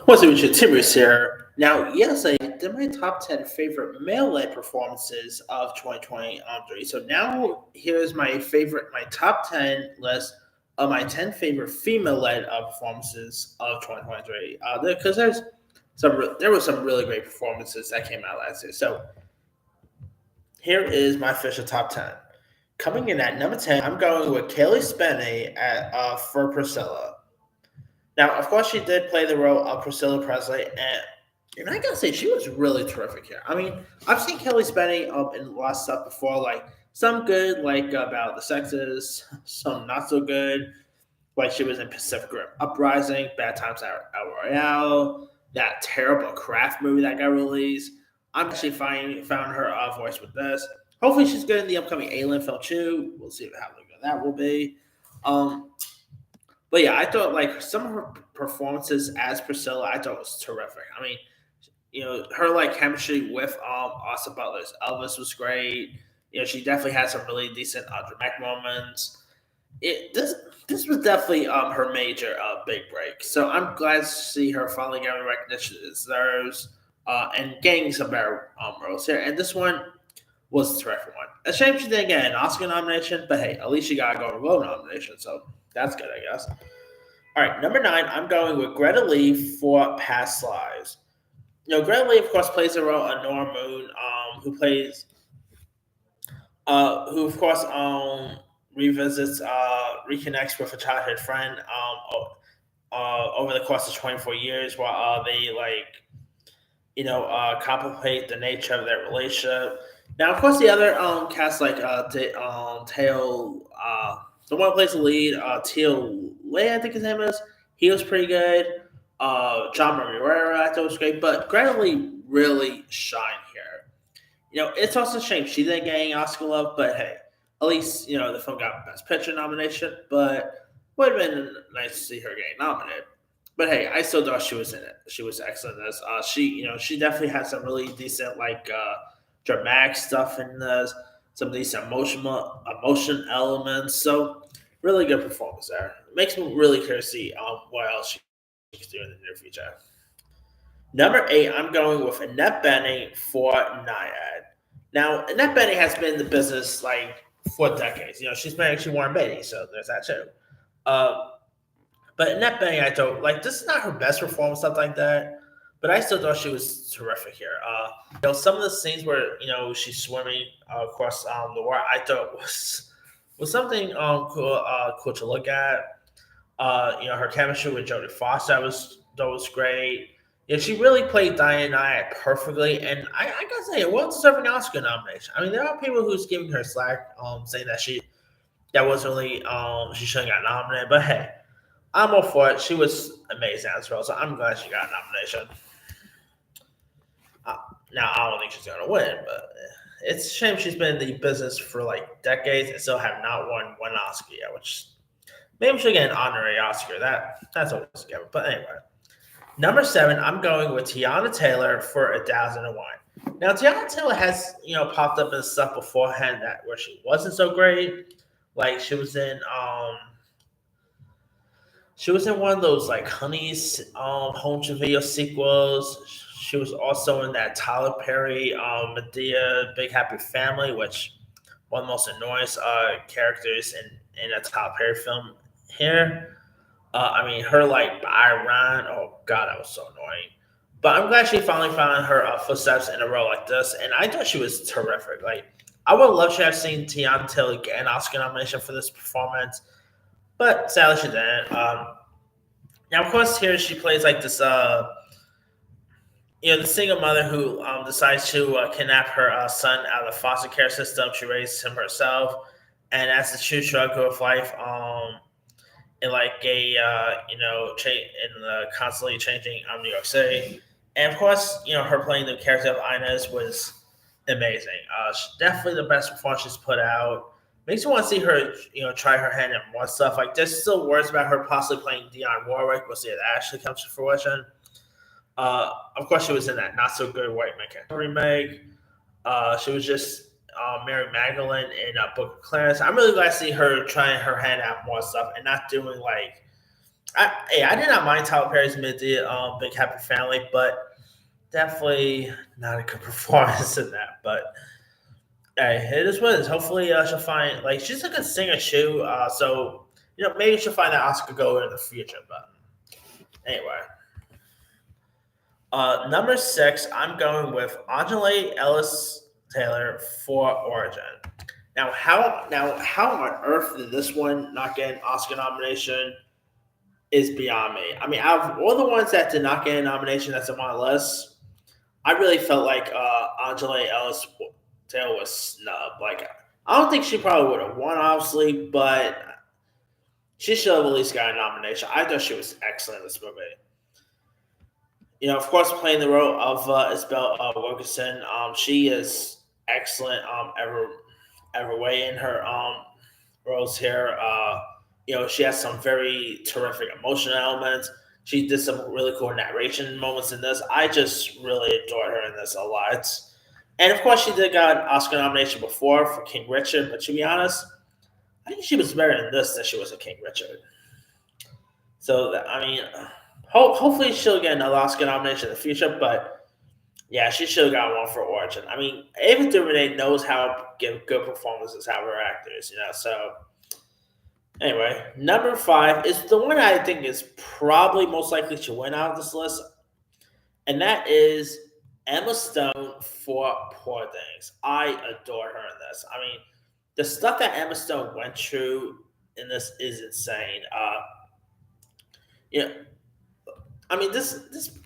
What's up with your Timbers here? Now, yes, I did my top 10 favorite male-led performances of 2023. So now here's my top 10 list of my 10 favorite female-led performances of 2023. Because there were some really great performances that came out last year. So here is my official top 10. Coming in at number 10, I'm going with Kaylee Spenny for Priscilla. Now, of course, she did play the role of Priscilla Presley, and I gotta say, she was really terrific here. I mean, I've seen Kelly Spenny in a lot of stuff before, like some good, like about the sexes, some not so good. Like she was in Pacific Rim Uprising, Bad Times at El Royale, that terrible Craft movie that got released. I'm actually found her voice with this. Hopefully, she's good in the upcoming Alien film too. We'll see how good that will be. Um, but yeah, I thought like some of her performances as Priscilla, I thought was terrific. I mean, her like chemistry with Austin Butler's Elvis was great. She definitely had some really decent dramatic moments. This was definitely her major big break. So I'm glad to see her finally getting the recognition it deserves and getting some better roles here. And this one was a terrific one. A shame she didn't get an Oscar nomination, but hey, at least she got a Golden Globe nomination, so that's good, I guess. All right, number 9, I'm going with Greta Lee for Past Lives. Greta Lee, of course, plays the role of Nora Moon, who of course revisits, reconnects with a childhood friend over the course of 24 years while they contemplate the nature of their relationship. Now, of course, the other cast Teo, the one who plays the lead, Teal Lay, I think his name is. He was pretty good. John Morera, I thought was great, but Greta Lee really shined here. It's also a shame she didn't get any Oscar love, but hey, at least the film got Best Picture nomination. But would have been nice to see her getting nominated. But hey, I still thought she was in it. She was excellent in this. She definitely had some really decent dramatic stuff in this, some decent emotion elements. So really good performance there. It makes me really curious to see what else she can do in the near future. Number 8, I'm going with Annette Bening for Naiad. Now, Annette Bening has been in the business for decades. She's been actually Warren Beatty, so there's that too. Uh, but Annette Bening, I thought this is not her best performance, stuff like that. But I still thought she was terrific here. Some of the scenes where she's swimming across the water, I thought was something cool to look at. Her chemistry with Jodie Foster was great. She really played Diana perfectly, and I gotta say, it was deserving Oscar nomination. I mean, there are people who's giving her slack, saying that wasn't really she shouldn't got nominated. But hey, I'm all for it. She was amazing as well, so I'm glad she got a nomination. Now I don't think she's gonna win, but it's a shame she's been in the business for decades and still have not won one Oscar yet. Which maybe she'll get an honorary Oscar. That's always good. But anyway, number 7, I'm going with Tiana Taylor for 1001. Now Tiana Taylor has popped up in stuff beforehand where she wasn't so great. Like she was in one of those Honey's home to video sequels. She was also in that Tyler Perry Medea Big Happy Family, which one of the most annoying characters in a Tyler Perry film here. I mean, her Byron. Oh God, that was so annoying. But I'm glad she finally found her footsteps in a role like this, and I thought she was terrific. I would love to have seen Tiana Taylor get an Oscar nomination for this performance, but sadly she didn't. Now, of course, here she plays this, the single mother who decides to kidnap her son out of the foster care system. She raised him herself, and as the true struggle of life, in in the constantly changing New York City, and of course, her playing the character of Inez was amazing. Definitely the best performance she's put out. Makes me want to see her, try her hand at more stuff. There's still words about her possibly playing Dionne Warwick. We'll see if that actually comes to fruition. Of course, she was in that not so good White Man remake. She was just Mary Magdalene in Book of Clarence. I'm really glad to see her trying her hand at more stuff and not doing I did not mind Tyler Perry's mid Big Happy Family, but definitely not a good performance in that. But hey, it is what it is. Hopefully, she'll find like she's a good singer too. So maybe she'll find that Oscar goer in the future. But anyway, number six, I'm going with Angela Ellis Taylor for Origin. Now how on earth did this one not get an Oscar nomination? Is beyond me. I mean, out of all the ones that did not get a nomination that's on my list, I really felt like Angela Ellis Taylor was snubbed. Like, I don't think she probably would have won, obviously, but she should have at least got a nomination. I thought she was excellent in this movie. Of course, playing the role of Isabel Wilkerson, she is excellent. Every way in her roles here. She has some very terrific emotional elements. She did some really cool narration moments in this. I just really adored her in this a lot. And of course, she did got an Oscar nomination before for King Richard, but to be honest, I think she was better in this than she was in King Richard. So, I mean, hopefully she'll get another Oscar nomination in the future, but yeah, she should have got one for Origin. I mean, Ava DuVernay knows how to give good performances out of her actors, so anyway, number five is the one I think is probably most likely to win out of this list, and that is Emma Stone for Poor Things. I adore her in this. I mean, the stuff that Emma Stone went through in this is insane. You know, I mean, this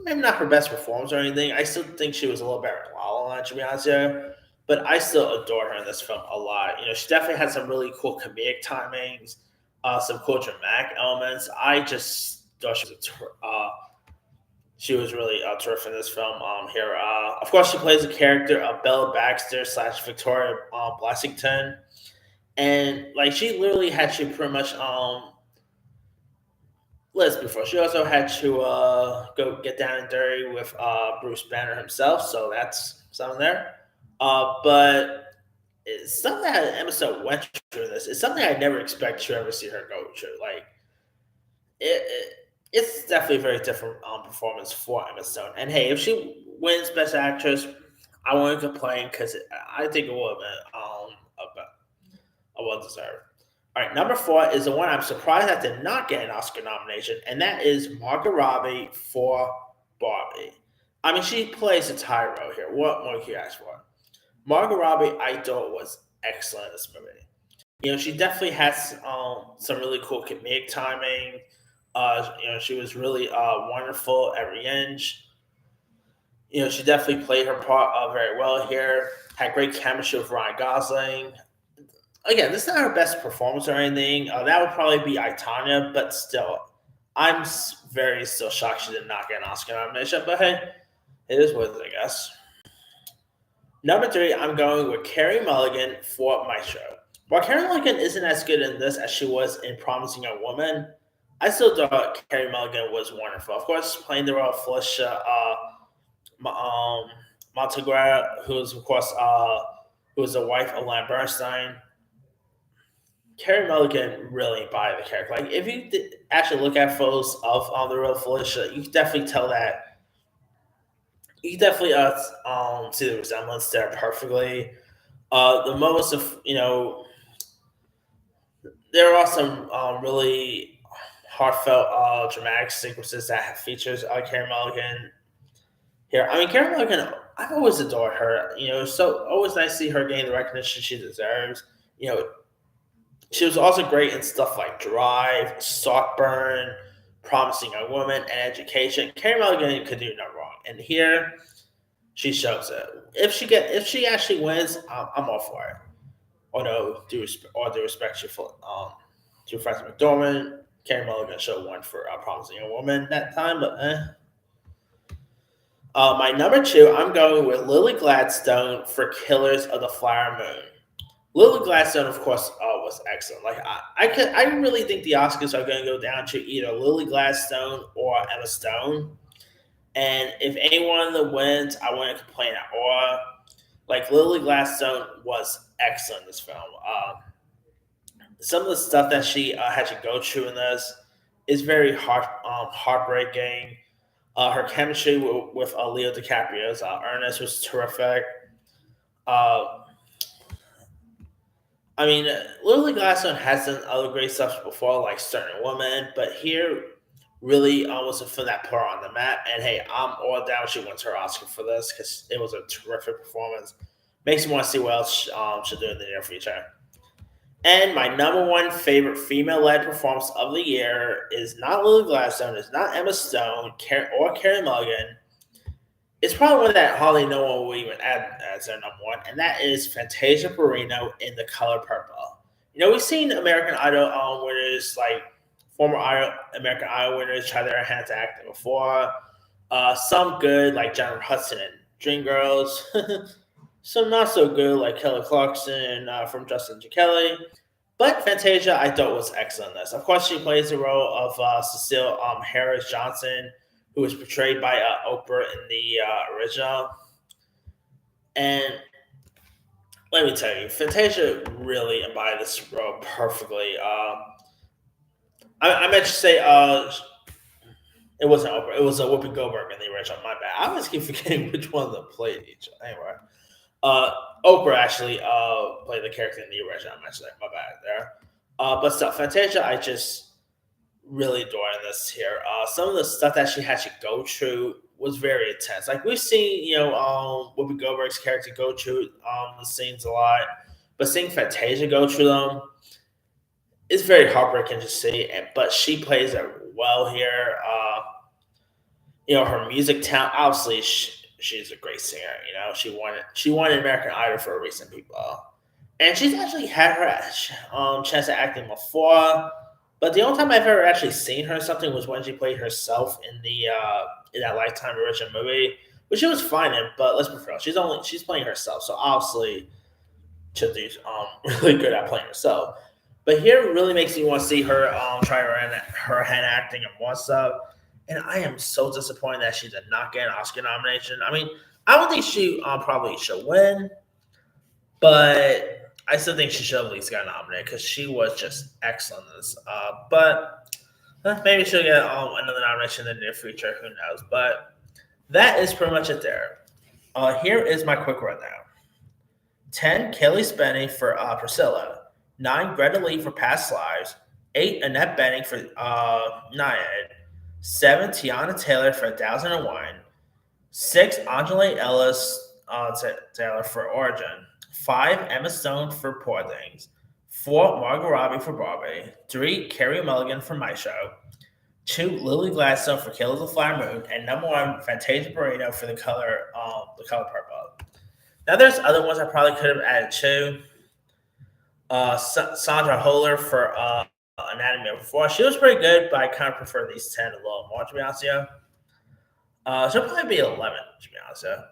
maybe not her best performance or anything. I still think she was a little better in La La Land, to be honest here. But I still adore her in this film a lot. She definitely had some really cool comedic timings, some cool dramatic elements. I just thought she was really terrific in this film. Here, of course, she plays the character of Bella Baxter / Victoria Blessington, and like she literally had to pretty much list before. She also had to go get down and dirty with Bruce Banner himself, so that's something there. But it's something that Emma Stone went through this. It's something I never expect to ever see her go through. Like, it's definitely a very different performance for Emma Stone. And hey, if she wins Best Actress, I won't complain because I think it would have been a well deserved. All right, number four is the one I'm surprised that did not get an Oscar nomination, and that is Margot Robbie for Barbie. I mean, she plays a tyro here. What more can you ask for? Margot Robbie, I thought was excellent in this movie. She definitely has some really cool comedic timing. She was really wonderful every inch. She definitely played her part very well here. Had great chemistry with Ryan Gosling. Again, this is not her best performance or anything. That would probably be I, Tonya, but still, I'm very still shocked she did not get an Oscar nomination. But hey, it is what it is, I guess. Number three, I'm going with Carey Mulligan for Maestro. While Carey Mulligan isn't as good in this as she was in Promising Young Woman, I still thought Carey Mulligan was wonderful. Of course, playing the role of Felicia Montegra, who's of course who's the wife of Len Bernstein. Carey Mulligan really embodied the character. Like, if you actually look at photos of the real Felicia, you can definitely tell that. You can definitely see the resemblance there perfectly. The moments of there are some really heartfelt dramatic sequences that have features Carey Mulligan here. I mean, Carey Mulligan, I've always adored her. So always nice to see her gain the recognition she deserves. She was also great in stuff like Drive, Saltburn, Promising Young Woman, and Education. Carey Mulligan could do no wrong, and here she shows it. If she actually wins, I'm all for it. Although due respect to Frances McDormand, Carey Mulligan should have won for Promising Young Woman that time, but my number two, I'm going with Lily Gladstone for Killers of the Flower Moon. Lily Gladstone, of course, was excellent. Like, I really think the Oscars are going to go down to either Lily Gladstone or Emma Stone. And if any one of them wins, I wouldn't complain at all. Like, Lily Gladstone was excellent in this film. Some of the stuff that she had to go through in this, is very heartbreaking. Her chemistry with Leo DiCaprio's Ernest was terrific. Uh, I mean, Lily Gladstone has done other great stuff before, like Certain Woman, but here really was a film that put her on the map. And hey, I'm all down she wins her Oscar for this because it was a terrific performance. Makes me want to see what else she'll do in the near future. And my number one favorite female-led performance of the year is not Lily Gladstone, it's not Emma Stone or Carey Mulligan. It's probably one that hardly no one will even add as their number one, and that is Fantasia Barrino in The Color Purple. We've seen American Idol winners, like former American Idol winners, try their hands at acting before. Some good, like Jennifer Hudson and Dreamgirls. Some not so good, like Kelly Clarkson from Justin to Kelly. But Fantasia, I thought was excellent in this. Of course, she plays the role of Cecile Harris Johnson, who was portrayed by Oprah in the original. And let me tell you, Fantasia really embodied this role perfectly. I meant to say it wasn't Oprah. It was Whoopi Goldberg in the original. My bad. I always keep forgetting which one of them played each. Anyway, Oprah actually played the character in the original. I mentioned that. My bad there. But still, Fantasia, I just really adoring this here. Some of the stuff that she had to go through was very intense. Like we've seen, Whoopi Goldberg's character go through the scenes a lot, but seeing Fantasia go through them is very heartbreaking to see. But she plays it well here. Her music talent, obviously, she's a great singer. She won American Idol for a reason, people, and she's actually had her chance at acting before. But the only time I've ever actually seen her in something was when she played herself in that Lifetime original movie, which she was fine in. But let's be real, she's playing herself, so obviously she'll do really good at playing herself. But here it really makes me want to see her try her hand acting and more stuff. And I am so disappointed that she did not get an Oscar nomination. I mean, I don't think she probably should win, but I still think she should have at least got nominated because she was just excellent in this. But maybe she'll get another nomination in the near future. Who knows? But that is pretty much it there. Here is my quick rundown. 10, Kelly Spenny for Priscilla. 9, Greta Lee for Past Lives. 8, Annette Bening for Nyad. 7, Tiana Taylor for 1001. 6, Angela Ellis Taylor for Origin. 5, Emma Stone for Poor Things. 4, Margot Robbie for Barbie. 3, Carey Mulligan for My Show. 2, Lily Gladstone for Killers of the Flower Moon. And number 1, Fantasia Barrino for The Color Purple. Now, there's other ones I probably could have added too. Sandra Holler for Anatomy of a Fall. She was pretty good, but I kind of prefer these 10 a little more, to be honest with you. She'll probably be 11, to be honest with you.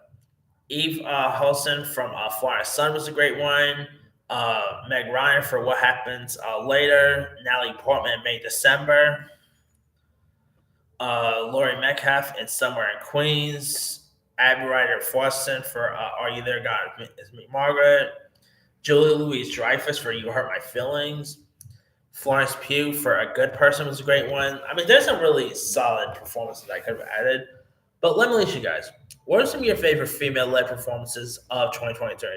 Eve Holson from Florida Sun was a great one. Meg Ryan for What Happens Later. Natalie Portman May December. Laurie Metcalf in Somewhere in Queens. Abby Ryder Forson for Are You There, God? It's Me, Margaret. Julia Louis-Dreyfus for You Hurt My Feelings. Florence Pugh for A Good Person was a great one. I mean, there's some really solid performances I could have added. But let me ask you guys, what are some of your favorite female-led performances of 2023?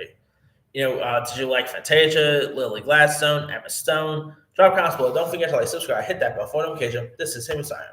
Did you like Fantasia, Lily Gladstone, Emma Stone? Drop comments below. Don't forget to like, subscribe, hit that bell for notification. This is Him Simon.